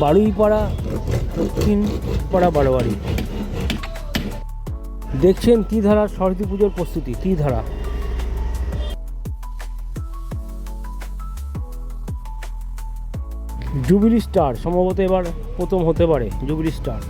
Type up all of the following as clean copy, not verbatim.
বারুইপাড়া দক্ষিণ পাড়া বারোয়ারি। দেখছেন ত্রিধারা সরস্বতী পুজোর প্রস্তুতি। ত্রিধারা জুবিলি স্টার সম্ভবত এবার প্রথম হতে পারে জুবিলি স্টার।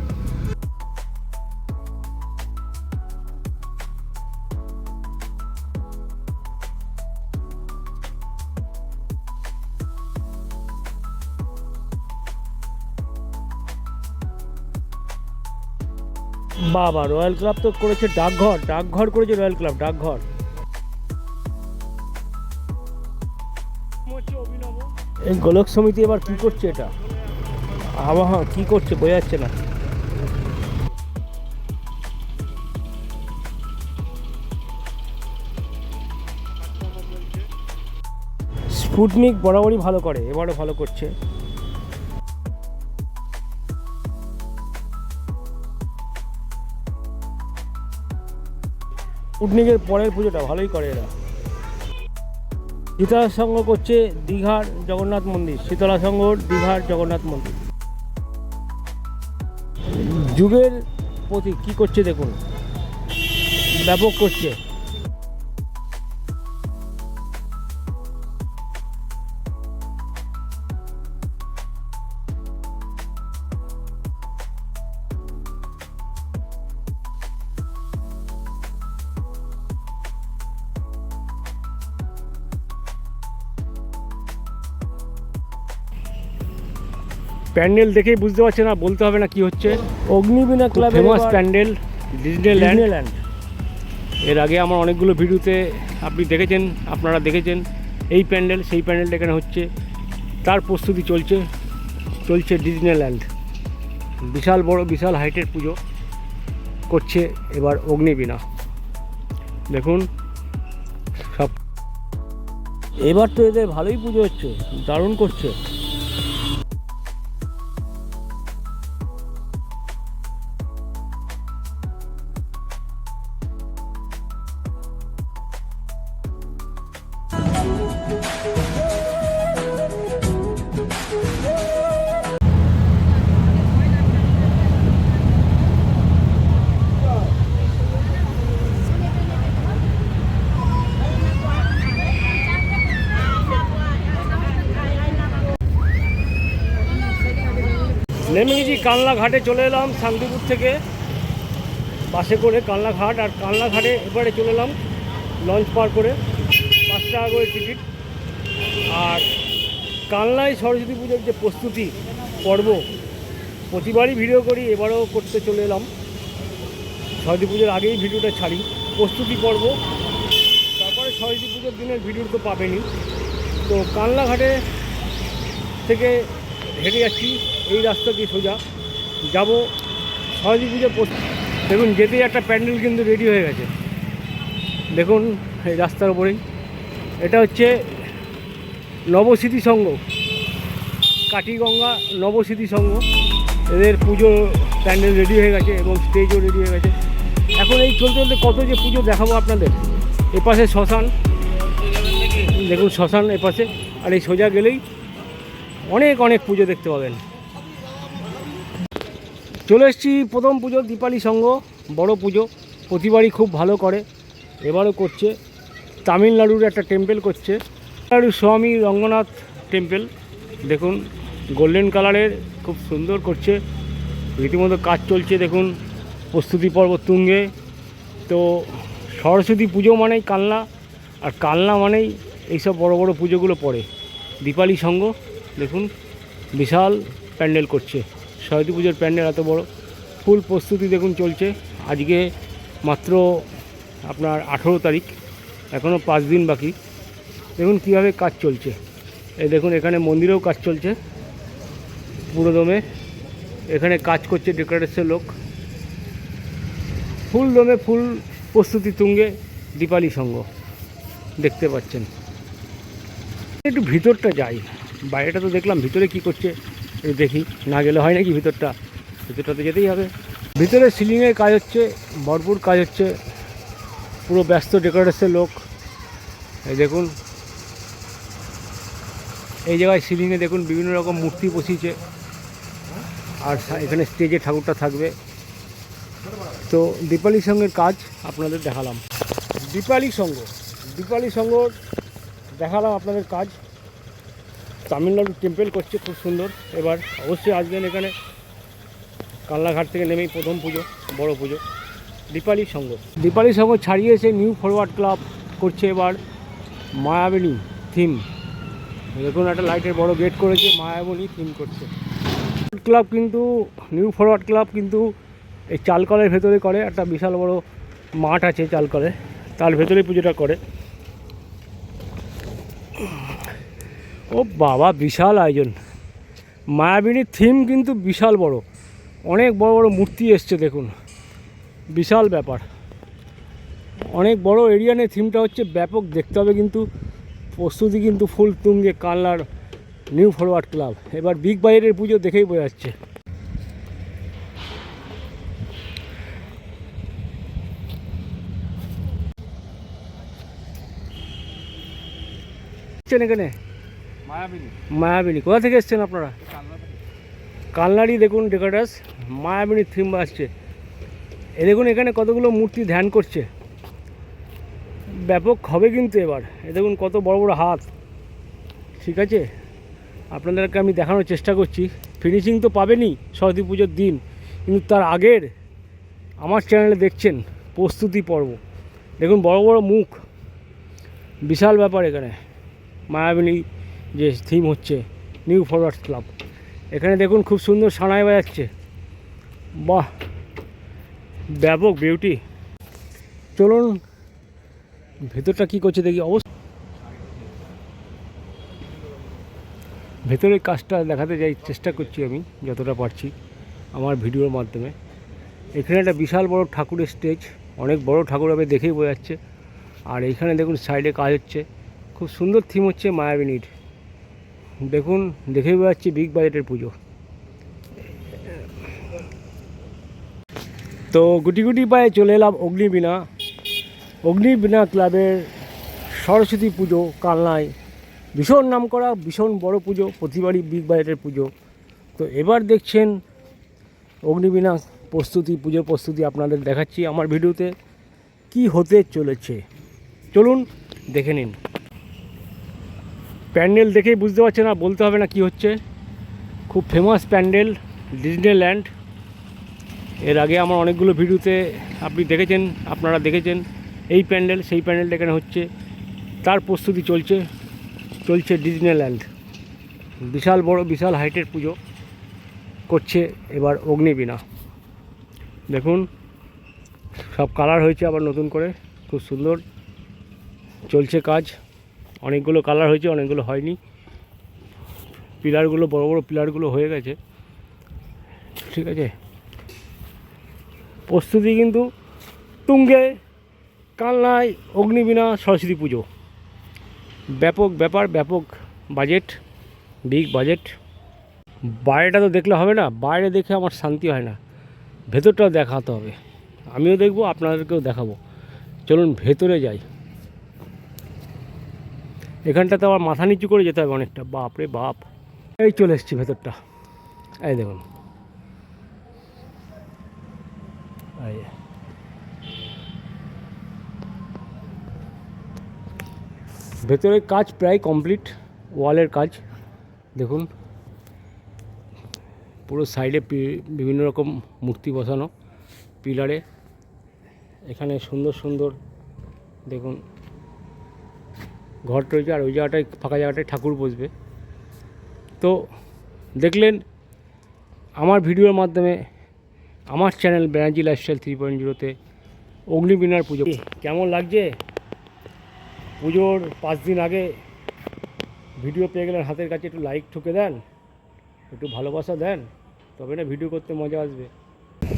বাবা, রয়্যাল ক্লাব তো করেছে ডাকঘর, ডাকঘর করেছে রয়্যাল ক্লাব, ডাকঘর। এই গোলক সমিতি এবার কি করছে? এটা আবহাওয়া কি করছে বোঝা যাচ্ছে না। স্পুটনিক বরাবরই ভালো করে, এবারও ভালো করছে। স্পুটনিকের পরের পুজোটা ভালোই করে এরা। শীতলা সংঘ করছে দীঘার জগন্নাথ মন্দির, শীতলা সংঘ দীঘার জগন্নাথ মন্দির। যুগের প্রতীক কী করছে দেখুন, ব্যাপক করছে। প্যান্ডেল দেখেই বুঝতে পারছে না, বলতে হবে না কি হচ্ছে। Agnibina club famous pandal Disneyland. এর আগে আমার অনেকগুলো ভিডিওতে আপনি দেখেছেন, আপনারা দেখেছেন এই প্যান্ডেল, সেই প্যান্ডেলটা এখানে হচ্ছে। তার প্রস্তুতি চলছে ডিজনিল্যান্ড। বিশাল বড়, বিশাল হাইটের পুজো করছে এবার অগ্নিবীণা। দেখুন সব, এবার তো এদের ভালোই পুজো হচ্ছে, দারুণ করছে। নেমে গেছি কানলা ঘাটে, চলে এলাম শান্তিপুর থেকে বাসে করে কানলা ঘাট। আর কানলা ঘাটে এবারে চলে এলাম লঞ্চ পার করে, 5 টাকা করে টিকিট। আর কানলায় সরস্বতী পুজোর যে প্রস্তুতি পর্ব, প্রতিবারই ভিডিও করি, এবারেও করতে চলে এলাম। সরস্বতী পুজোর আগেই ভিডিওটা ছাড়ি, প্রস্তুতি পর্ব। তারপরে সরস্বতী পুজোর দিনের ভিডিও তো পাবেনই। তো কানলা ঘাটে থেকে হেঁটে যাচ্ছি, এই রাস্তা দিয়ে সোজা যাব সরস্বতী পুজোর প্রস্তুতি। দেখুন যেতেই একটা প্যান্ডেল কিন্তু রেডি হয়ে গেছে, দেখুন এই রাস্তার উপরেই। এটা হচ্ছে নবস্মৃতি সংঘ, কাটিগঙ্গা নবস্মৃতি সংঘ। এদের পুজো প্যান্ডেল রেডি হয়ে গেছে এবং স্টেজও রেডি হয়ে গেছে। এখন এই চলতে চলতে কত যে পুজো দেখাবো আপনাদের। এপাশে শ্মশান, দেখুন শ্মশান এপাশে, আর এই সোজা গেলেই অনেক অনেক পুজো দেখতে পাবেন। চলে এসেছি প্রথম পুজো, দীপালি সংঘ, বড় পুজো, প্রতিবারই খুব ভালো করে, এবারও করছে। তামিলনাড়ুর একটা টেম্পেল করছে, তামিলনাড়ুর স্বামী রঙ্গনাথ টেম্পেল। দেখুন গোল্ডেন কালারের, খুব সুন্দর করছে, রীতিমতো কাজ চলছে। দেখুন প্রস্তুতি পর্ব তুঙ্গে। তো সরস্বতী পুজো মানেই কালনা, আর কালনা মানেই এইসব বড় বড় পুজোগুলো পড়ে। দীপালি সংঘ দেখুন বিশাল প্যান্ডেল করছে, সরস্বতী পুজোর প্যান্ডেল এত বড়, ফুল প্রস্তুতি দেখুন চলছে। আজকে মাত্র আপনার 18 তারিখ, এখনও 5 দিন বাকি। দেখুন কীভাবে কাজ চলছে। এই দেখুন এখানে মন্দিরেও কাজ চলছে পুরো দমে। এখানে কাজ করছে ডেকোরেটরসের লোক, ফুল দমে, ফুল প্রস্তুতি তুঙ্গে দীপালি সংঘ দেখতে পাচ্ছেন। একটু ভিতরটা যাই, বাইরেটা তো দেখলাম, ভিতরে কি করছে দেখি, না গেলে হয় নাকি। ভিতরটাতে যেতেই হবে। ভিতরে সিলিংয়ের কাজ হচ্ছে, ভরপুর কাজ হচ্ছে, পুরো ব্যস্ত ডেকোরেটরসের লোক। এই দেখুন এই জায়গায় সিলিংয়ে দেখুন বিভিন্ন রকম মূর্তি বসিয়েছে, আর এখানে স্টেজে ঠাকুরটা থাকবে। তো দীপালি সঙ্গের কাজ আপনাদের দেখালাম। দীপালি সঙ্গ দেখালাম আপনাদের কাজ। তামিলনাড়ু টেম্পেল করছে খুব সুন্দর। এবার অবশ্যই আসবেন এখানে। কালনাঘাট থেকে নেমেই প্রথম পুজো, বড় পুজো দীপালি সঙ্গ ছাড়িয়ে এসে নিউ ফরওয়ার্ড ক্লাব করছে এবার মায়াবনী থিম। দেখুন একটা লাইটের বড় গেট করেছে, মায়াবনী থিম করছে। ক্লাব কিন্তু নিউ ফরওয়ার্ড ক্লাব কিন্তু এই চালকলের ভেতরে করে, একটা বিশাল বড় মাঠ আছে চালকলে, তার ভেতরে পুজোটা করে। ও বাবা, বিশাল আয়োজন। মায়াবনীর থিম কিন্তু বিশাল বড়, অনেক বড় বড় মূর্তি এসছে দেখুন, বিশাল ব্যাপার। অনেক বড় এরিয়া নিয়ে থিমটা হচ্ছে, ব্যাপক দেখতে হবে কিন্তু। প্রস্তুতি কিন্তু ফুল তুঙ্গে কালনার নিউ ফরওয়ার্ড ক্লাব। এবার বিগ বাজারের পুজো দেখেই বোঝা যাচ্ছে। এখানে মায়াবনী কোথা থেকে এসছেন আপনারা? কালনারই দেখুন ডেকোরেটার্স, মায়াবনী থিম আসছে। এ দেখুন এখানে কতগুলো মূর্তি ধ্যান করছে, ব্যাপক হবে কিন্তু এবার। এ দেখুন কত বড় বড় হাত। ঠিক আছে, আপনাদেরকে আমি দেখানোর চেষ্টা করছি। ফিনিশিং তো পাবেনই সরস্বতী পুজোর দিন, কিন্তু তার আগের আমার চ্যানেলে দেখছেন প্রস্তুতি পর্ব। দেখুন বড় বড় মুখ, বিশাল ব্যাপার। এখানে মায়াবনী যে থিম হচ্ছে নিউ ফরওয়ার্ড ক্লাব, এখানে দেখুন খুব সুন্দর সানাই বাজাচ্ছে। বাহ, ব্যাপক বিউটি। চলুন ভেতরটা কী করছে দেখি। ভেতরের কাজটা দেখাতে যাই, চেষ্টা করছি আমি যতটা পারছি আমার ভিডিওর মাধ্যমে। এখানে একটা বিশাল বড় ঠাকুরের স্টেজ, অনেক বড় ঠাকুর হবে দেখেই বোঝা যাচ্ছে। আর এইখানে দেখুন সাইডে কাজ হচ্ছে, খুব সুন্দর থিম হচ্ছে মায়াবনীর। দেখুন দেখেই বোঝা যাচ্ছে বিগ বাজেটের পুজো। তো গুটি গুটি পায়ে চলে এলাম অগ্নিবীণা ক্লাবের সরস্বতী পুজো কালনায়। ভীষণ নামকরা, ভীষণ বড় পুজো, প্রতিবারই বিগ বাজেটের পুজো। তো এবার দেখছেন অগ্নিবীণা পুজোর প্রস্তুতি আপনাদের দেখাচ্ছি আমার ভিডিওতে কি হতে চলেছে। চলুন দেখে নিন। প্যান্ডেল দেখেই বুঝতে পারছেন, আর বলতে হবে না কি হচ্ছে। খুব ফেমাস প্যান্ডেল, ডিজনিল্যান্ড। এর আগে আমার অনেকগুলো ভিডিওতে আপনারা দেখেছেন এই প্যান্ডেল, সেই প্যান্ডেলটা এখানে হচ্ছে, তার প্রস্তুতি চলছে ডিজনিল্যান্ড। বিশাল বড়, বিশাল হাইটের পুজো করছে এবার অগ্নিবীণা। দেখুন সব কালার হয়েছে আবার নতুন করে, খুব সুন্দর চলছে কাজ। অনেকগুলো কালার হয়েছে, অনেকগুলো হয়নি। পিলারগুলো, বড় বড় পিলারগুলো হয়ে গেছে। ঠিক আছে, প্রস্তুতি কিন্তু তুঙ্গে কালনায় অগ্নিবীণা সরস্বতী পুজো। ব্যাপক ব্যাপার, ব্যাপক বাজেট, বিগ বাজেট। বাইরেটা তো দেখলে হবে না, বাইরে দেখে আমার শান্তি হয় না, ভেতরটাও দেখাতে হবে। আমিও দেখবো, আপনাদেরকেও দেখাবো। চলুন ভেতরে যাই। এখানটাতে আমার মাথা নিচু করে যেতে হবে অনেকটা, বাপ রে বাপ। এই চলে এসেছি ভেতরটা, এই দেখুন। ভেতরের কাজ প্রায় কমপ্লিট, ওয়ালের কাজ দেখুন। পুরো সাইডে বিভিন্ন রকম মূর্তি বসানো পিলারে। এখানে সুন্দর সুন্দর দেখুন ঘর রয়েছে, আর ওই জায়গাটায় ফাঁকা জায়গাটায় ঠাকুর বসবে। তো দেখলেন আমার ভিডিওর মাধ্যমে আমার চ্যানেল ব্যানার্জি লাইফস্টাইল 3.0-তে অগ্নিবীণার পুজো কেমন লাগছে। পুজোর 5 দিন আগে ভিডিও পেয়ে গেলেন হাতের কাছে, একটু লাইক ঠুকে দেন, একটু ভালোবাসা দেন, তবে না ভিডিও করতে মজা আসবে।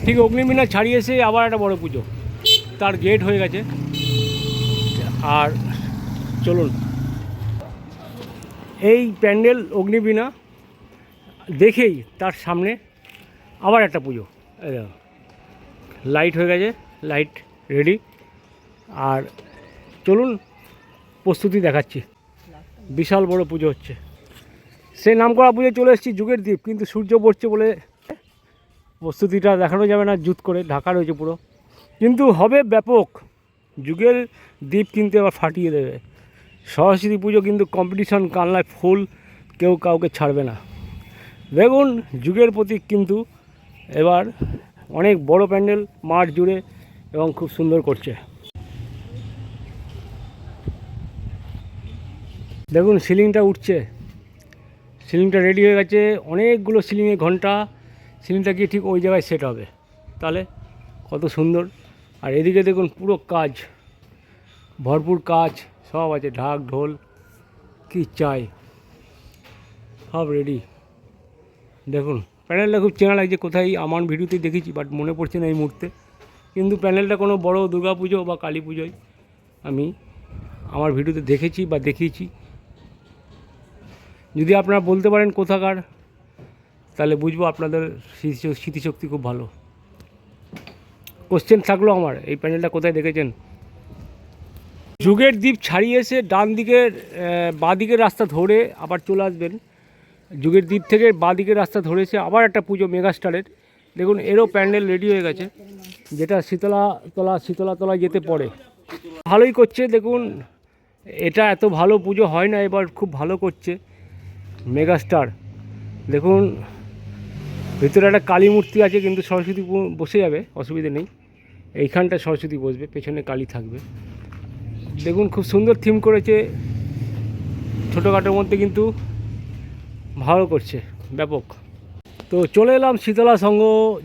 ঠিক অগ্নিবীণা ছাড়িয়ে এসে আবার একটা বড় পুজো, তার গেট হয়ে গেছে। আর চলুন, এই প্যান্ডেল অগ্নিবীণা দেখেই তার সামনে আবার একটা পুজো। লাইট হয়ে গেছে, লাইট রেডি। আর চলুন প্রস্তুতি দেখাচ্ছি। বিশাল বড় পুজো হচ্ছে, সেই নাম করা পুজো চলে এসেছি যুগের দ্বীপ, কিন্তু সূর্য পড়ছে বলে প্রস্তুতিটা দেখানো যাবে না, জুত করে ঢাকা রয়েছে পুরো, কিন্তু হবে ব্যাপক। যুগের দ্বীপ কিন্তু এবার ফাটিয়ে দেবে। সরস্বতী পুজো কিন্তু কম্পিটিশন কানলায় ফুল, কেউ কাউকে ছাড়বে না। দেখুন যুগের প্রতীক কিন্তু এবার অনেক বড় প্যান্ডেল মাঠ জুড়ে এবং খুব সুন্দর করছে। দেখুন সিলিংটা উঠছে, সিলিংটা রেডি হয়ে গেছে, অনেকগুলো সিলিংয়ে ঘন্টা, সিলিংটা গিয়ে ঠিক ওই জায়গায় সেট হবে, তাহলে কত সুন্দর। আর এদিকে দেখুন পুরো কাজ, ভরপুর কাজ সব আছে, ঢাক ঢোল কি চাই সব রেডি। দেখুন প্যান্ডেলটা খুব চেনা লাগছে, কোথায় আমার ভিডিওতেই দেখেছি বাট মনে পড়ছে না এই মুহূর্তে, কিন্তু প্যান্ডেলটা কোনো বড় দুর্গা পুজো বা কালী পুজোয় আমি আমার ভিডিওতে দেখেছি বা দেখিয়েছি। যদি আপনারা বলতে পারেন কোথাকার, তাহলে বুঝবো আপনাদের স্মৃতিশক্তি খুব ভালো। কোশ্চেন থাকলো আমার, এই প্যান্ডেলটা কোথায় দেখেছেন। যুগের দ্বীপ ছাড়িয়ে এসে ডান দিকের বাঁ দিকের রাস্তা ধরে আবার চলে আসবেন। যুগের দ্বীপ থেকে বাঁ দিকের রাস্তা ধরেছে আবার একটা পুজো মেগাস্টারের। দেখুন এরও প্যান্ডেল রেডি হয়ে গেছে, যেটা শীতলাতলায় যেতে পড়ে। ভালোই করছে, দেখুন এটা এত ভালো পুজো হয় না, এবার খুব ভালো করছে মেগাস্টার। দেখুন ভিতরে একটা কালী মূর্তি আছে, কিন্তু সরস্বতী বসে যাবে, অসুবিধে নেই। এইখানটা সরস্বতী বসবে, পেছনে কালী থাকবে। দেখুন খুব সুন্দর থিম করেছে, ছোটোখাটোর মধ্যে কিন্তু ভালো করছে ব্যাপক। তো চলে এলাম শীতলা সংঘ,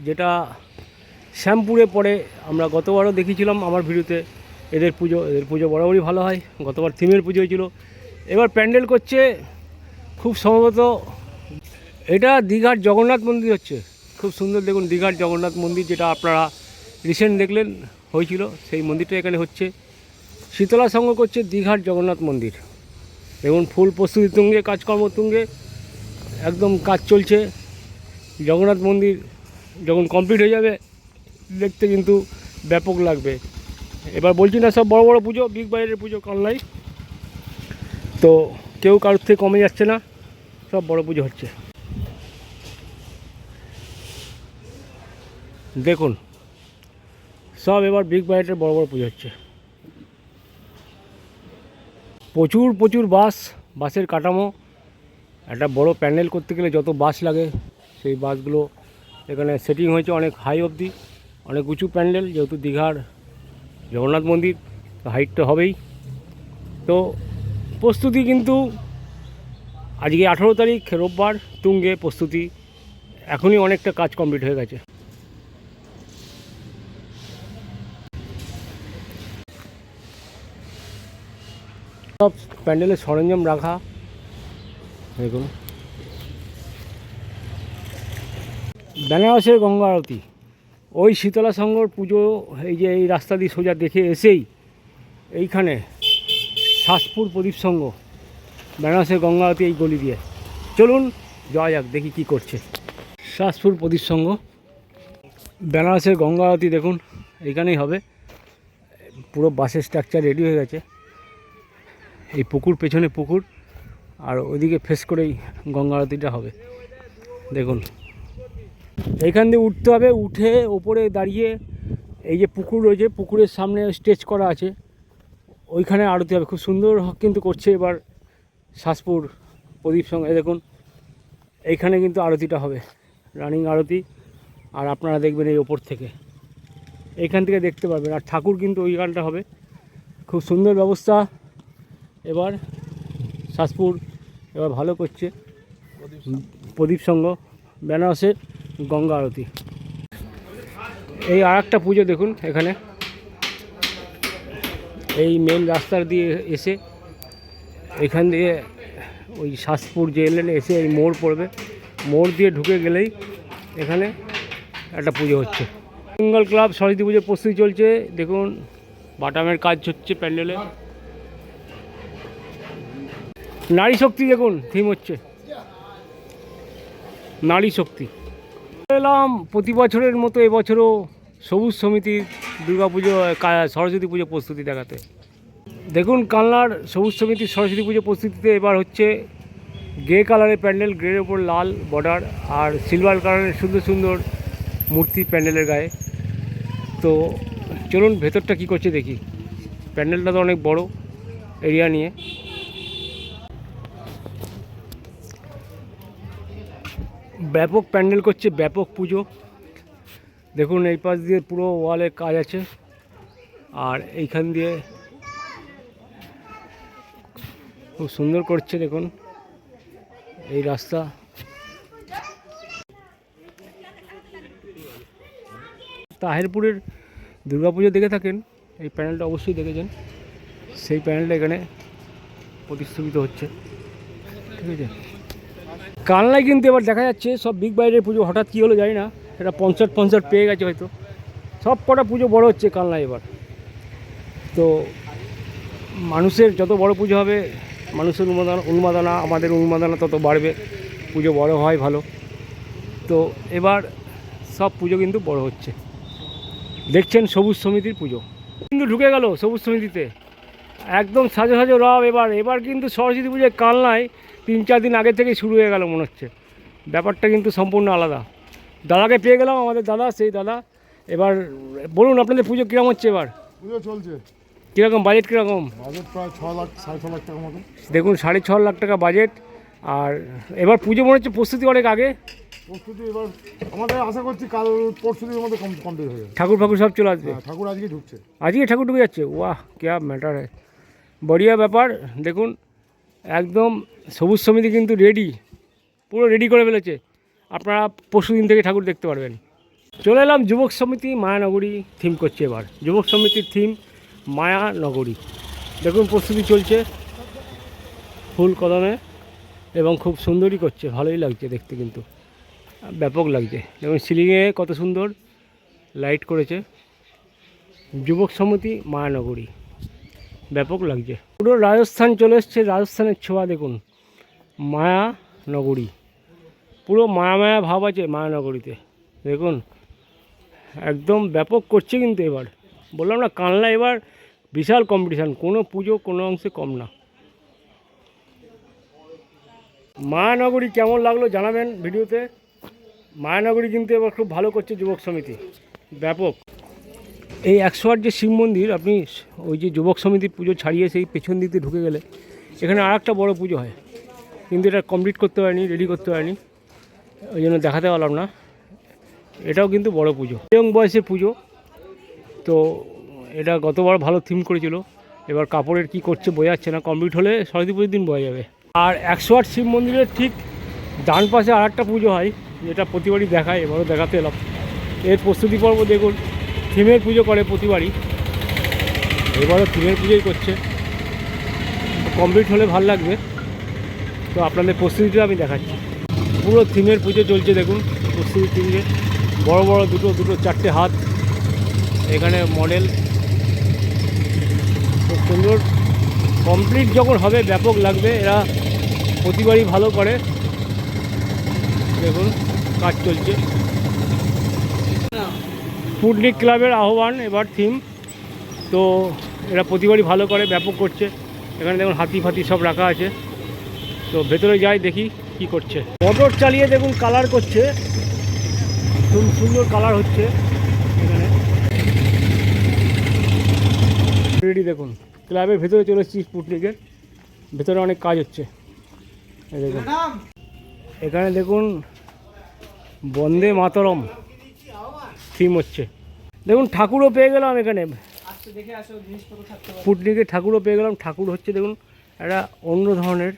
যেটা শ্যামপুরে পড়ে। আমরা গতবারও দেখিয়েছিলাম আমার ভিডিওতে এদের পুজো বরাবরই ভালো হয়। গতবার থিমের পুজো হয়েছিল, এবার প্যান্ডেল করছে খুব সম্ভবত এটা দীঘার জগন্নাথ মন্দির হচ্ছে, খুব সুন্দর। দেখুন দীঘার জগন্নাথ মন্দির, যেটা আপনারা রিসেন্ট দেখলেন হয়েছিল, সেই মন্দিরটা এখানে হচ্ছে। শীতলা সংঘ করছে দীঘার জগন্নাথ মন্দির। দেখুন ফুল প্রস্তুতি তুঙ্গে, কাজকর্ম তুঙ্গে, একদম কাজ চলছে। জগন্নাথ মন্দির যখন কমপ্লিট হয়ে যাবে দেখতে কিন্তু ব্যাপক লাগবে। এবার বলছি না সব বড় বড় পুজো, বিগ বাইরের পুজো কানলাই, তো কেউ কারোর থেকে কমে যাচ্ছে না, সব বড় পুজো হচ্ছে। দেখুন সব এবার বিগ বাইরের বড় বড় পুজো হচ্ছে। প্রচুর বাসের কাঠামো। একটা বড় প্যান্ডেল করতে গেলে যত বাস লাগে, সেই বাসগুলো এখানে সেটিং হয়েছে অনেক হাই অবধি, অনেক উঁচু প্যান্ডেল, যেহেতু দীঘার জগন্নাথ মন্দির হাইটটা হবেই। তো প্রস্তুতি কিন্তু আজকে 18 তারিখ রোববার, তুঙ্গে প্রস্তুতি এখনই অনেকটা কাজ কমপ্লিট হয়ে গেছে। সব প্যান্ডেলের সরঞ্জাম রাখা, দেখুন বেনারসের গঙ্গা আরতি, ওই শীতলা সংঘর পুজো। এই যে এই রাস্তা দিয়ে সোজা দেখে এসেই এইখানে শাসপুর প্রদীপ সংঘ, বেনারসের গঙ্গা আরতি এই গলি দিয়ে। চলুন যাওয়া যাক, দেখি কি করছে শাসপুর প্রদীপ সংঘ। বেনারসের গঙ্গা আরতি দেখুন এইখানেই হবে, পুরো বাসের স্ট্রাকচার রেডি হয়ে গেছে। এই পুকুর, পেছনে পুকুর, আর ওইদিকে ফেস করেই গঙ্গা আরতিটা হবে। দেখুন এইখান দিয়ে উঠতে হবে, উঠে ওপরে দাঁড়িয়ে এই যে পুকুর রয়েছে, পুকুরের সামনে স্টেজ করা আছে, ওইখানে আরতি হবে। খুব সুন্দর কিন্তু করছে এবার শাসপুর প্রদীপ সঙ্গে। দেখুন এইখানে কিন্তু আরতিটা হবে, রানিং আরতি, আর আপনারা দেখবেন এই ওপর থেকে, এইখান থেকে দেখতে পাবেন। আর ঠাকুর কিন্তু ওই গানটা হবে, খুব সুন্দর ব্যবস্থা। এবার শাসপুর এবার ভালো করছে প্রদীপ সংঘ, বেনারসের গঙ্গা আরতি। এই আর একটা পুজো দেখুন এখানে, এই মেন রাস্তার দিয়ে এসে এখান দিয়ে ওই শাসপুর যে এলেন এসে এই মোড় পড়বে, মোড় দিয়ে ঢুকে গেলেই এখানে একটা পুজো হচ্ছে। বেঙ্গল ক্লাব সরস্বতী পুজোর প্রস্তুতি চলছে। দেখুন বাটামের কাজ হচ্ছে প্যান্ডেলে। নারী শক্তি দেখুন থিম হচ্ছে নারী শক্তি। এলাম প্রতি বছরের মতো এবছরও সবুজ সমিতির দুর্গাপুজো সরস্বতী পুজো প্রস্তুতি দেখাতে। দেখুন কালনার সবুজ সমিতির সরস্বতী পুজো প্রস্তুতিতে এবার হচ্ছে গ্রে কালারের প্যান্ডেল, গ্রের ওপর লাল বর্ডার, আর সিলভার কালারের সুন্দর সুন্দর মূর্তি প্যান্ডেলের গায়ে। তো চলুন ভেতরটা কি করছে দেখি। প্যান্ডেলটা তো অনেক বড় এরিয়া নিয়ে। ব্যাপক প্যান্ডেল করছে, ব্যাপক পুজো। দেখুন এই পাশ দিয়ে পুরো ওয়ালের কাজ আছে, আর এইখান দিয়ে খুব সুন্দর করছে। দেখুন এই রাস্তা। তাহেরপুরের দুর্গাপুজো দেখে থাকেন, এই প্যান্ডেলটা অবশ্যই দেখেছেন। সেই প্যান্ডেলটা এখানে প্রতিস্থাপিত হচ্ছে, ঠিক আছে। কালনায় কিন্তু এবার দেখা যাচ্ছে সব বিগ বাইরের পুজো, হঠাৎ কী হলো জানি না, এটা পঞ্চায়েত পেয়ে গেছে হয়তো। সব কটা পুজো বড় হচ্ছে কালনায় এবার। তো মানুষের যত বড় পুজো হবে, মানুষের উন্মাদনা, আমাদের উন্মাদনা তত বাড়বে, পুজো বড় হয় ভালো। তো এবার সব পুজো কিন্তু বড় হচ্ছে। দেখছেন সবুজ সমিতির পুজো কিন্তু ঢুকে গেল সবুজ সমিতিতে, একদম সাজো সাজো রব। এবার কিন্তু সরস্বতী পুজোয় কালনায় 3-4 দিন আগে থেকে শুরু হয়ে গেল মনে হচ্ছে। ব্যাপারটা কিন্তু সম্পূর্ণ আলাদা। দাদাকে পেয়ে গেলাম, আমাদের দাদা, সেই দাদা। এবার বলুন আপনাদের পুজো কীরকম হচ্ছে? এবার পুজো চলছে কীরকম বাজেট? কীরকম বাজেট? প্রায় 6 লাখ 6.5 লাখ টাকার মতো। দেখুন 6.5 লাখ টাকা বাজেট। আর এবার পুজো মনে হচ্ছে প্রস্তুতি অনেক আগে। প্রস্তুতি এবার আমাদের আশা করছি কাল পরশুদিনের মধ্যে কমপ্লিট হয়ে যাবে। ঠাকুর ফাকুর সব চলে আসবে। ঠাকুর আজকে ঢুকছে। আজকে ঠাকুর ঢুকে যাচ্ছে? ওয়াহ ক্যা ম্যাটার হ্যায়, বড়িয়া ব্যাপার। দেখুন একদম সবুজ সমিতি কিন্তু রেডি, পুরো রেডি করে ফেলেছে। আপনারা পরশু দিন থেকে ঠাকুর দেখতে পারবেন। চলে এলাম যুবক সমিতি মায়ানগরী থিম করছে এবার। যুবক সমিতির থিম মায়ানগরী। দেখুন প্রস্তুতি চলছে ফুল কদমে, এবং খুব সুন্দরই করছে, ভালোই লাগছে দেখতে, কিন্তু ব্যাপক লাগছে। দেখুন সিলিংয়ে কত সুন্দর লাইট করেছে। যুবক সমিতি মায়ানগরী, ব্যাপক লাগছে। পুরো রাজস্থান চলে এসছে, রাজস্থানের ছোঁয়া। দেখুন মায়ানগরী, পুরো মায়া ভাব আছে মায়ানগরীতে। দেখুন একদম ব্যাপক করছে কিন্তু এবার। বললাম না, কালনা এবার বিশাল কম্পিটিশান, কোনো পুজো কোনো অংশে কম না। মায়ানগরী কেমন লাগলো জানাবেন ভিডিওতে। মায়ানগরী কিন্তু এবার খুব ভালো করছে যুবক সমিতি, ব্যাপক। এই 108 যে শিব মন্দির, আপনি ওই যে যুবক সমিতির পুজো ছাড়িয়ে সেই পেছন দিক দিয়ে ঢুকে গেলে এখানে আর একটা বড়ো পুজো হয়, কিন্তু এটা কমপ্লিট করতে পারিনি, রেডি করতে পারিনি, ওই জন্য দেখাতে পারলাম না। এটাও কিন্তু বড় পুজো, ইয়ং বয়সের পুজো। তো এটা গতবার ভালো থিম করেছিল, এবার কাপড়ের কি করছে বোঝা যাচ্ছে না। কমপ্লিট হলে সরস্বতী পুজোর দিন বোঝা যাবে। আর 108 শিব মন্দিরের ঠিক ডান পাশে আর একটা পুজো হয়, যেটা প্রতিবারই দেখায়, এবারও দেখাতে এলাম। এর প্রস্তুতি পর্ব দেখুন, থিমের পুজো করে প্রতিবারই, এবারও থিমের পুজোই করছে। কমপ্লিট হলে ভালো লাগবে। তো আপনাদের প্রস্তুতিটা আমি দেখাচ্ছি। পুরো থিমের পুজো চলছে, দেখুন প্রস্তুতি থিমে বড় বড় দুটো 4টে হাত এখানে মডেল, খুব সুন্দর। কমপ্লিট যখন হবে ব্যাপক লাগবে। এরা প্রতিবারই ভালো করে। দেখুন কাজ চলছে। স্পুটনিক ক্লাবের আহ্বান এবার থিম, তো এরা প্রতিবারই ভালো করে, ব্যাপক করছে। এখানে দেখুন হাতি ফাতি সব রাখা আছে। তো ভেতরে যাই দেখি কি করছে। মোটর চালিয়ে দেখুন কালার করছে, খুব সুন্দর কালার হচ্ছে এখানে। রেডি দেখুন, ক্লাবের ভেতরে চলে এসেছি, স্পুটনিকের ভেতরে অনেক কাজ হচ্ছে। দেখুন এখানে দেখুন বন্দে মাতরম থিম হচ্ছে। দেখুন ঠাকুরও পেয়ে গেলাম এখানে, স্পুটনিকের ঠাকুরও পেয়ে গেলাম। ঠাকুর হচ্ছে দেখুন একটা অন্য ধরনের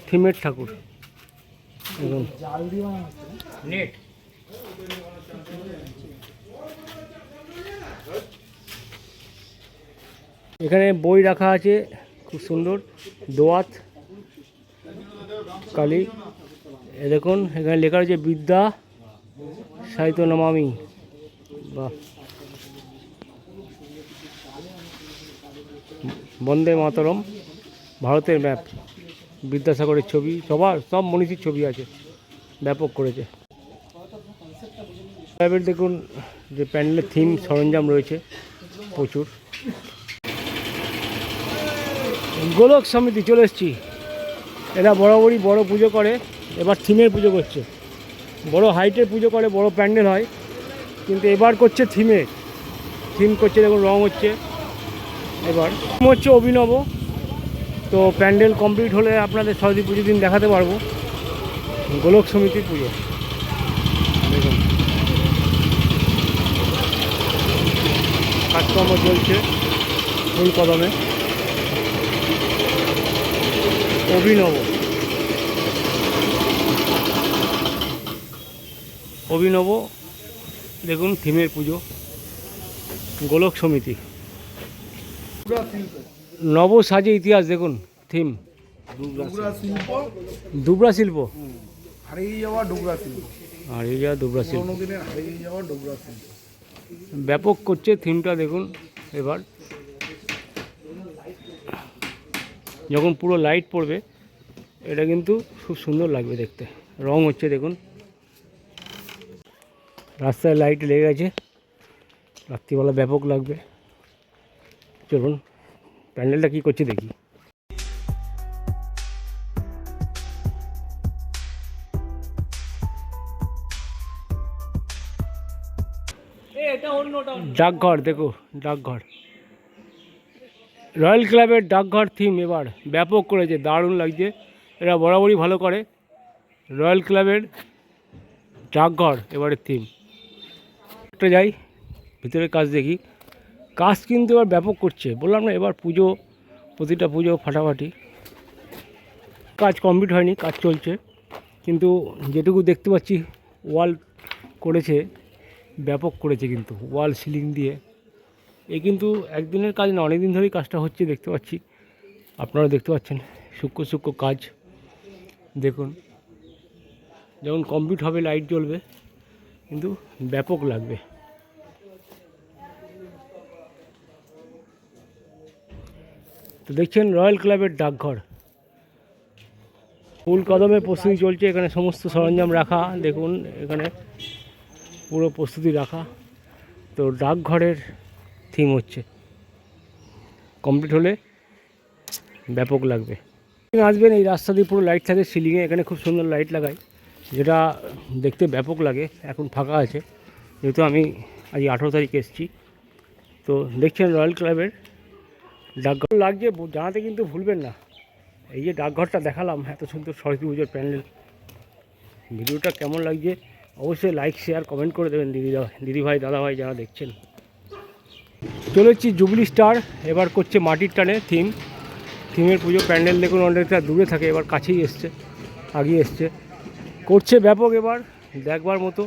থিমের ঠাকুর। দেখুন নেট, এখানে বই রাখা আছে খুব সুন্দর, দোয়াত কালী। দেখুন এখানে লেখা রয়েছে বিদ্যা সাহিত্য নমামি। বাহ, বন্দে মাতরম, ভারতের ম্যাপ, বিদ্যাসাগরের ছবি, সব মনীষীর ছবি আছে, ব্যাপক করেছে। এবার দেখুন যে প্যান্ডেলের থিম সরঞ্জাম রয়েছে প্রচুর। গোলক সমিতি চলে এসেছি। এরা বরাবরই বড় পুজো করে, এবার থিমের পুজো করছে। বড় হাইটের পুজো করে, বড় প্যান্ডেল হয়। কিন্তু এবার করছে থিম করছে, দেখুন রং হচ্ছে। এবার হচ্ছে অভিনব। তো প্যান্ডেল কমপ্লিট হলে আপনাদের সরস্বতী পুজোর দিন দেখাতে পারবো। গোলক সমিতির পুজো দেখুন, কাজকর্ম চলছে ফুল কদমে। অভিনব দেখুন থিমের পুজো, গোলক সমিতি। নব সাজে ইতিহাস দেখুন থিম, দুবরা শিল্প, হারিয়ে যাওয়া ডোগরা শিল্প, আর এই যা দুবরা শিল্প দিনের হারিয়ে যাওয়া ডোগরা শিল্প ব্যাপক করছে থিমটা দেখুন। এবার যখন পুরো লাইট পড়বে এটা কিন্তু খুব সুন্দর লাগবে দেখতে। রং হচ্ছে দেখুন, রাস্তায় লাইট লেগে গেছে, রাত্রিবেলা ব্যাপক লাগবে। চলুন প্যান্ডেলটা কী করছে দেখি। ডাকঘর দেখো, ডাকঘর রয়্যাল ক্লাবের ডাকঘর থিম এবার ব্যাপক করেছে, দারুণ লাগছে। এরা বরাবরই ভালো করে। রয়্যাল ক্লাবের ডাকঘর এবারের থিম। একটা যাই ভিতরের কাজ দেখি, কাজ কিন্তু এবার ব্যাপক করছে। বললাম না এবার পুজো, প্রতিটা পুজো ফাটাফাটি। কাজ কমপ্লিট হয়নি, কাজ চলছে, কিন্তু যেটুকু দেখতে পাচ্ছি ওয়াল করেছে, ব্যাপক করেছে কিন্তু ওয়াল সিলিং দিয়ে। এই কিন্তু একদিনের কাজ না, অনেক দিন ধরেই কাজটা হচ্ছে দেখতে পাচ্ছি। আপনারা দেখতে পাচ্ছেন সূক্ষ্ম সূক্ষ্ম কাজ দেখুন। যখন কমপ্লিট হবে লাইট জ্বলবে, কিন্তু ব্যাপক লাগবে। তো দেখছেন রয়্যাল ক্লাবের ডাকঘর, ফুল কদমে প্রস্তুতি চলছে। এখানে সমস্ত সরঞ্জাম রাখা দেখুন, এখানে পুরো প্রস্তুতি রাখা। তো ডাকঘরের থিম হচ্ছে, কমপ্লিট হলে ব্যাপক লাগবে। আসবেন, এই রাস্তা দিয়ে পুরো লাইট থাকে সিলিংয়ে, এখানে খুব সুন্দর লাইট লাগায়, যেটা দেখতে ব্যাপক লাগে। এখন ফাঁকা আছে যেহেতু আমি আজ 18 তারিখে এসেছি। তো দেখছেন রয়্যাল ক্লাবের ডাকঘর লাগছে, জানাতে কিন্তু ভুলবেন না। এই যে ডাকঘরটা দেখালাম, এত সুন্দর সরস্বতী পুজোর প্যান্ডেল। ভিডিওটা কেমন লাগছে অবশ্যই লাইক শেয়ার কমেন্ট করে দেবেন দিদিভাই দাদাভাই যারা দেখছেন। চলে এসেছি জুবলি স্টার, এবার করছে মাটির টানে থিমের পুজো। প্যান্ডেল দেখুন অনেকটা দূরে থাকে, এবার কাছেই এসছে, আগিয়ে এসছে, করছে ব্যাপক। এবার দেখবার মতো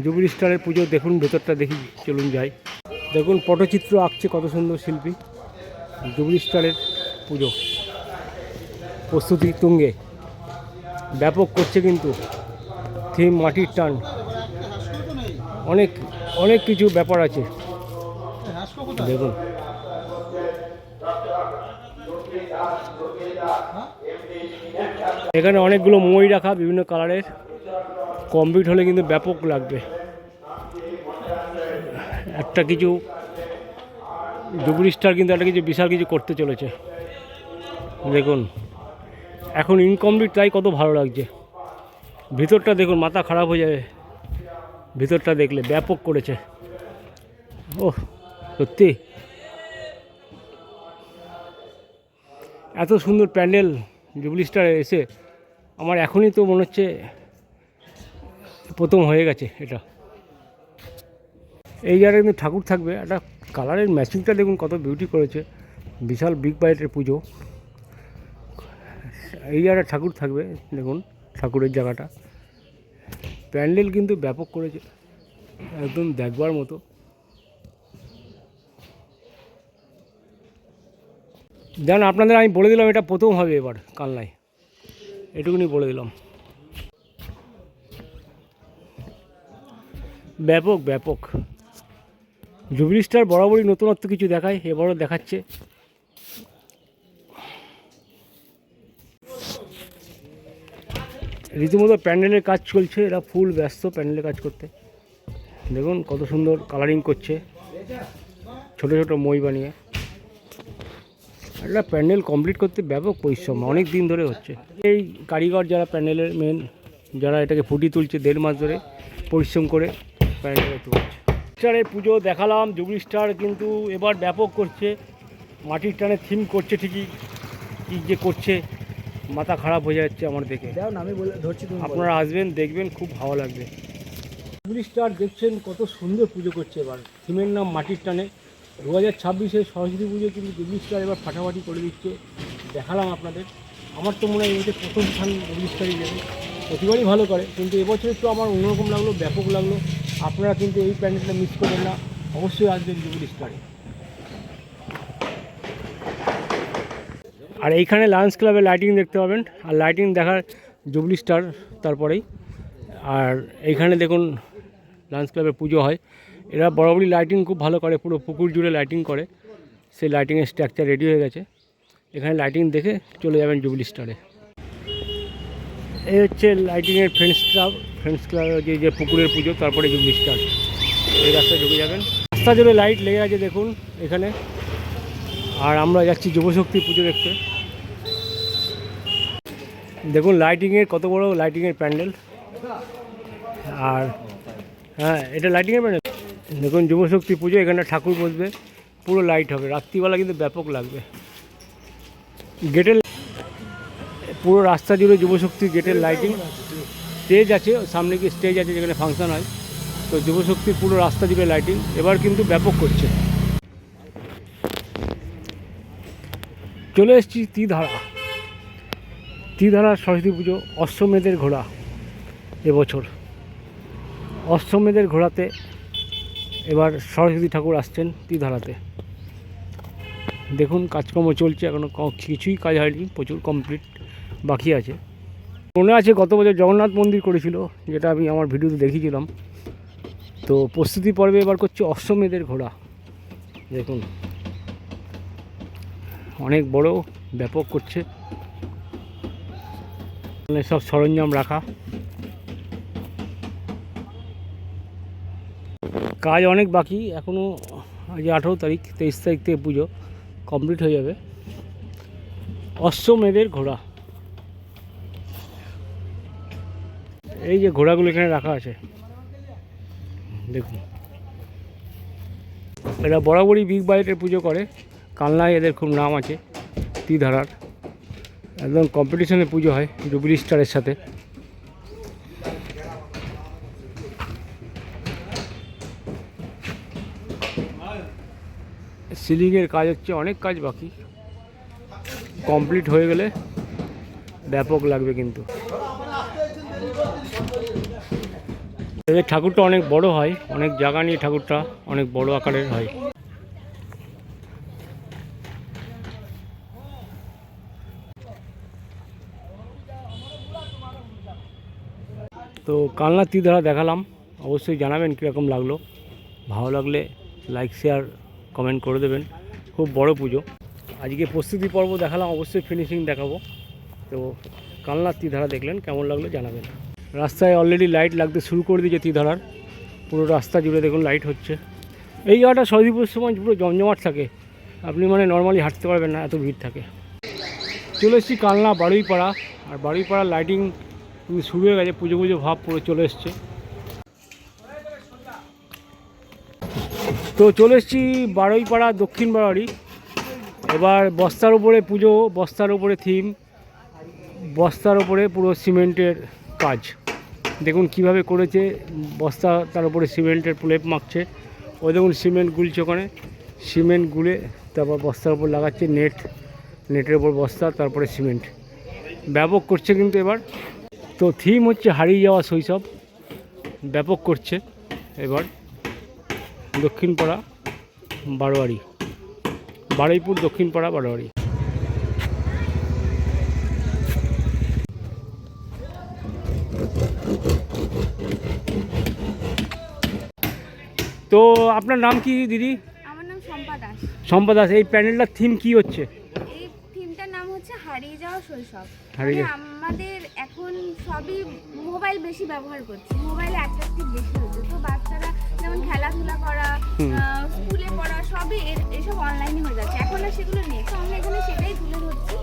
জুবলি স্টারের পুজো দেখুন, ভেতরটা দেখি, চলুন যাই। দেখুন পটচিত্র আঁকছে কত সুন্দর শিল্পী। জুবলি স্টারের পুজো প্রস্তুতি তুঙ্গে, ব্যাপক করছে কিন্তু থিম মাটির টান। অনেক অনেক কিছু ব্যাপার আছে দেখুন। এখানে অনেকগুলো মই রাখা বিভিন্ন কালারের, কমপ্লিট হলে কিন্তু ব্যাপক লাগবে। একটা কিছু জুবলি স্টার কিন্তু একটা কিছু বিশাল কিছু করতে চলেছে দেখুন। এখন ইনকমপ্লিট, তাই কত ভালো লাগছে। ভিতরটা দেখুন, মাথা খারাপ হয়ে যাবে ভিতরটা দেখলে, ব্যাপক করেছে। ওহ সত্যি এত সুন্দর প্যান্ডেল জুবলি স্টারে এসে আমার এখনই তো মনে হচ্ছে প্রথম হয়ে গেছে এটা। এই জায়গায় কিন্তু ঠাকুর থাকবে, একটা কালারের ম্যাচিংটা দেখুন কত বিউটি করেছে। বিশাল বিগ বাইটের পুজো, এই জায়গায় ঠাকুর থাকবে দেখুন, ঠাকুরের জায়গাটা। প্যান্ডেল কিন্তু ব্যাপক করেছে, একদম দেখবার মতো। জান আপনাদের আমি বলে দিলাম এটা প্রথম হবে এবার কালনায়, এটুকুনি বলে দিলাম। ব্যাপক ব্যাপক জুবলি স্টার বরাবরই নতুনত্ব কিছু দেখায়, এবারও দেখাচ্ছে। রীতিমতো প্যান্ডেলের কাজ চলছে, এরা ফুল ব্যস্ত প্যান্ডেলের কাজ করতে। দেখুন কত সুন্দর কালারিং করছে, ছোট ছোট মই বানিয়ে। একটা প্যান্ডেল কমপ্লিট করতে ব্যাপক পরিশ্রম, অনেক দিন ধরে হচ্ছে। এই কারিগর যারা প্যান্ডেলের মেন, যারা এটাকে ফুটিয়ে তুলছে 1.5 মাস ধরে পরিশ্রম করে প্যান্ডেল দেখতে পাচ্ছি। স্টারের পুজো দেখালাম, জুবলি স্টার কিন্তু এবার ব্যাপক করছে, মাটির টানে থিম করছে ঠিকই, কী যে করছে মাথা খারাপ হয়ে যাচ্ছে আমার দেখে। আমি ধরছি, আপনারা আসবেন, দেখবেন, খুব ভালো লাগবে। জুবলি স্টার দেখছেন কত সুন্দর পুজো করছে এবার, থিমের নাম মাটির টানে। 2026-এ সরস্বতী পুজো কিন্তু জুবলি স্টার এবার ফাটাফাটি করে দিচ্ছে, দেখালাম আপনাদের। আমার তো মনে হয় এই প্রথম স্থান জুবলি স্টারই নেবে, প্রতিবারই ভালো করে, কিন্তু এবছর একটু আমার অন্যরকম লাগলো, ব্যাপক লাগলো। আপনারা কিন্তু এই প্যান্ডেলটা মিস করবেন না, অবশ্যই আসবেন জুবলি স্টারে। আর এইখানে লায়ন্স ক্লাবে লাইটিং দেখতে পাবেন, আর লাইটিং দেখার জুবলি স্টার তারপরেই। আর এইখানে দেখুন লায়ন্স ক্লাবের পুজো হয়, এরা বরাবরই লাইটিং খুব ভালো করে, পুরো পুকুর জুড়ে লাইটিং করে। সেই লাইটিংয়ের স্ট্রাকচার রেডি হয়ে গেছে, এখানে লাইটিং দেখে চলে যাবেন জুবলি স্টারে। এই হচ্ছে লাইটিংয়ের ফ্রেন্ডস ক্লাব যে পুকুরের পুজো, তারপরে জুবলি স্টার। এই রাস্তায় ঢুকে যাবেন, রাস্তা জুড়ে লাইট লেগে আছে দেখুন এখানে। আর আমরা যাচ্ছি যুবশক্তি পুজো দেখতে। দেখুন লাইটিংয়ের কত বড় লাইটিংয়ের প্যান্ডেল। আর হ্যাঁ, এটা লাইটিংয়ের প্যান্ডেল। দেখুন যুবশক্তি পুজো, এখানে ঠাকুর বসবে, পুরো লাইট হবে, রাত্রিবেলা কিন্তু ব্যাপক লাগবে। গেটের পুরো রাস্তা জুড়ে যুবশক্তি গেটের লাইটিং, স্টেজ আছে সামনে, গিয়ে স্টেজ আছে যেখানে ফাংশন হয়। তো যুবশক্তির পুরো রাস্তা জুড়ে লাইটিং এবার কিন্তু ব্যাপক করছে। চলে এসেছি তীধারা সরস্বতী পুজো, অশ্বমেধের ঘোড়া এবছর। অশ্বমেধের ঘোড়াতে এবার সরস্বতী ঠাকুর আসছেন তীধারাতে। দেখুন কাজকর্ম চলছে, এখনও কিছুই কাজ হয়নি, প্রচুর কমপ্লিট বাকি আছে। মনে আছে গত বছর জগন্নাথ মন্দির করেছিল, যেটা আমি আমার ভিডিওতে দেখিয়েছিলাম। তো প্রস্তুতি পর্বে এবার করছে অশ্বমেধের ঘোড়া। দেখুন অনেক বড়, ব্যাপক করছে, সব সরঞ্জাম রাখা, কাজ অনেক বাকি এখনও। আজ 18 তারিখ, 23 তারিখ থেকে পুজো কমপ্লিট হয়ে যাবে। অশ্বমেধের ঘোড়া, এই যে ঘোড়াগুলো এখানে রাখা আছে দেখুন। এরা বরাবরই বিগ বাজেটের পুজো করে, কালনায় এদের খুব নাম আছে। তীধারার একদম কম্পিটিশনে পুজো হয় জুবলি স্টারের সাথে। সিলিংয়ের কাজ হচ্ছে, অনেক কাজ বাকি, কমপ্লিট হয়ে গেলে ব্যাপক লাগবে কিন্তু। এদের ঠাকুরটা অনেক বড় হয়, অনেক জায়গা নিয়ে ঠাকুরটা অনেক বড় আকারের হয়। তো কালনা তীধারা দেখালাম, অবশ্যই জানাবেন কীরকম লাগলো। ভালো লাগলে লাইক শেয়ার কমেন্ট করে দেবেন। খুব বড় পুজো। আজকে প্রস্তুতি পর্ব দেখালাম, অবশ্যই ফিনিশিং দেখাবো। তো কালনা তীধারা দেখলেন, কেমন লাগলো জানাবেন। রাস্তায় অলরেডি লাইট লাগতে শুরু করে দিয়েছে তীধারার, পুরো রাস্তা জুড়ে দেখুন লাইট হচ্ছে। এই জায়গাটা সরস্বতী পুজোর সময় পুরো জমজমাট থাকে, আপনি মানে নর্মালি হাঁটতে পারবেন না, এত ভিড় থাকে। চলে এসেছি কালনা বারুইপাড়া, আর বারুইপাড়ার লাইটিং শুরু হয়ে গেছে, পুজো ভাব পুরো চলে এসছে। তো চলে এসেছি বারুইপাড়া দক্ষিণ বাড়ি। এবার বস্তার উপরে পুজো, বস্তার উপরে থিম, বস্তার উপরে পুরো সিমেন্টের কাজ। দেখুন কিভাবে করেছে, বস্তা তার উপরে সিমেন্টের প্রলেপ মাখছে। ওই দেখুন সিমেন্ট গুলছে, ওখানে সিমেন্ট গুলে তারপর বস্তার উপর লাগাচ্ছে নেটের উপর বস্তা, তারপরে সিমেন্ট, ব্যাপক করছে কিন্তু এবার। তো থিম হচ্ছে হারিয়ে যাওয়া শৈশব, ব্যাপক করছে এবার দক্ষিণপাড়া বারোয়ারি, বারুইপুর দক্ষিণপাড়া বারোয়ারি। তো আপনার নাম কি দিদি? আমার নাম শম্পা দাস। শম্পা দাস। এই প্যানেলটার থিম কি হচ্ছে? এই থিমটার নাম হচ্ছে হারিয়ে যাওয়া শৈশব। হারিয়ে মানে আমাদের এখন সবই মোবাইল বেশি ব্যবহার করছে, মোবাইলে অ্যাট্রাকটিভ বেশি হচ্ছে। তো বাচ্চারা যেমন খেলাধুলা করা, স্কুলে পড়া, সবই এসব অনলাইনে হয়ে যাচ্ছে, এখন আর সেগুলো নেই। তো আমরা এখানে সেটাই তুলে ধরছি,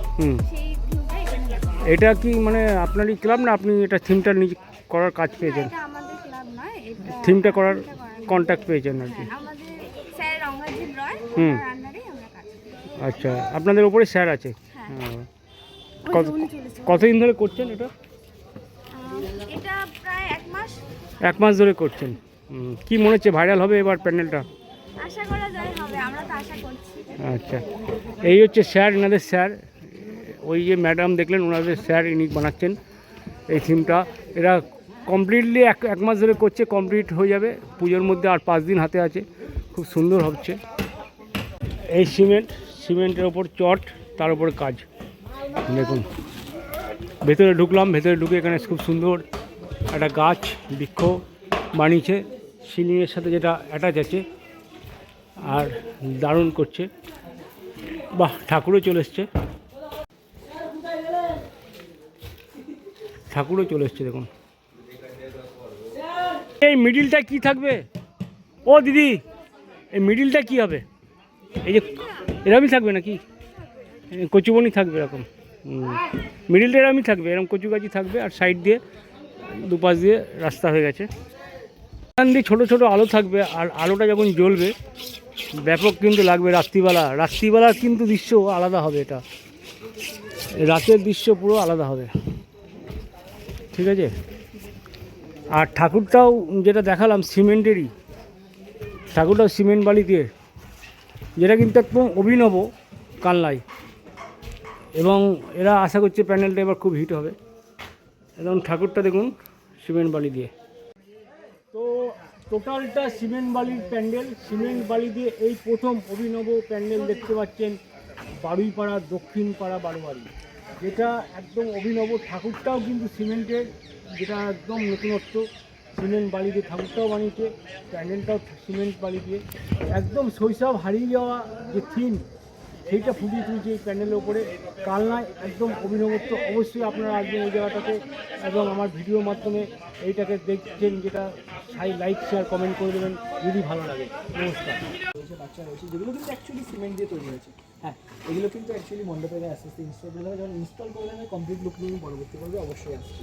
সেই থিমটা এখানে রাখছি। এটা কি মানে আপনারই ক্লাব, না আপনি এটা থিমটা নিজে করার কাজ পেয়েছেন? এটা আমাদের ক্লাব নয়, এটা থিমটা করার থিমটা করার কন্ট্যাক্ট পেয়েছেন আর কি। হ্যাঁ, আমাদের স্যার রঙ্গাজিৎ রয় হুম। ওনার আন্ডারেই আমরা কাজ করি। আচ্ছা, আপনাদের ওপরে স্যার আছে? হ্যাঁ। হ্যাঁ। ওই কত যে উনি চলেছে। কতদিন ধরে করছেন এটা? এটা প্রায় 1 মাস। 1 মাস ধরে করছেন। কি মনে হচ্ছে ভাইরাল হবে এবার প্যান্ডেলটা? আশা করা যায় হবে, আমরা তো আশা করছি। আচ্ছা, এই হচ্ছে স্যার, এনাদের স্যার। ওই যে ম্যাডাম দেখলেন ওনাদের স্যার, ইনি বানাচ্ছেন এই থিমটা। এরা কমপ্লিটলি এক মাস ধরে করছে, কমপ্লিট হয়ে যাবে পুজোর মধ্যে, আর 5 দিন হাতে আছে। খুব সুন্দর হচ্ছে। এই সিমেন্টের ওপর চট, তার উপর কাজ দেখুন। ভেতরে ঢুকলাম, ভেতরে ঢুকে এখানে খুব সুন্দর একটা গাছ বৃক্ষ বানিয়েছে সিলিংয়ের সাথে, যেটা অ্যাটাচ আছে, আর দারুণ করছে। বাহ, ঠাকুরও চলে এসছে, ঠাকুরও চলে এসছে দেখুন। এই মিডিলটা কি থাকবে? ও দিদি, এই মিডিলটা কি হবে? এই যে এরমই থাকবে নাকি? কচুবনি থাকবে এরকম? মিডিলটা এরমই থাকবে, এরকম কচু গাছি থাকবে, আর সাইড দিয়ে দুপাশ দিয়ে রাস্তা হয়ে গেছে। এখান দিয়ে ছোটো ছোটো আলো থাকবে, আর আলোটা যখন জ্বলবে ব্যাপক কিন্তু লাগবে। রাত্রিবেলার কিন্তু দৃশ্য আলাদা হবে। এটা রাতের দৃশ্য পুরো আলাদা হবে, ঠিক আছে? আর ঠাকুরটাও যেটা দেখালাম সিমেন্টেরই, ঠাকুরটাও সিমেন্ট বালি দিয়ে, যেটা কিন্তু একদম অভিনব কালনায়। এবং এরা আশা করছে প্যান্ডেলটা এবার খুব হিট হবে। এবং ঠাকুরটা দেখুন সিমেন্ট বালি দিয়ে। তো টোটালটা সিমেন্ট বালির প্যান্ডেল, সিমেন্ট বালি দিয়ে এই প্রথম অভিনব প্যান্ডেল দেখতে পাচ্ছেন বারুইপাড়া দক্ষিণ পাড়া বারোয়ারি, যেটা একদম অভিনব। ঠাকুরটাও কিন্তু সিমেন্টের, যেটা একদম নতুনত্ব। সিমেন্ট বালি দিয়ে ঠাকুরটাও বানিয়েছে, প্যান্ডেলটাও সিমেন্ট বালি দিয়ে। একদম শৈশব হারিয়ে যাওয়া যে থিম, সেইটা ফুটিয়ে তুলছে এই প্যান্ডেলের উপরে। কালনায় একদম অভিনবত্ব। অবশ্যই আপনারা আসবেন এই জায়গাটাতে, এবং আমার ভিডিওর মাধ্যমে এইটাকে দেখছেন, যেটা লাইক শেয়ার কমেন্ট করে দেবেন যদি ভালো লাগে। নমস্কার। রয়েছে, বাচ্চা রয়েছে, যেগুলো কিন্তু অ্যাকচুয়ালি সিমেন্ট দিয়ে তৈরি হয়েছে। হ্যাঁ, এগুলো কিন্তু অ্যাকচুয়ালি মণ্ডপে আস্তে আস্তে ইনস্টল করে দেবে, যখন ইনস্টল করে দেবে কমপ্লিট লুক নিয়ে পরবর্তী পর্বে অবশ্যই আসছে।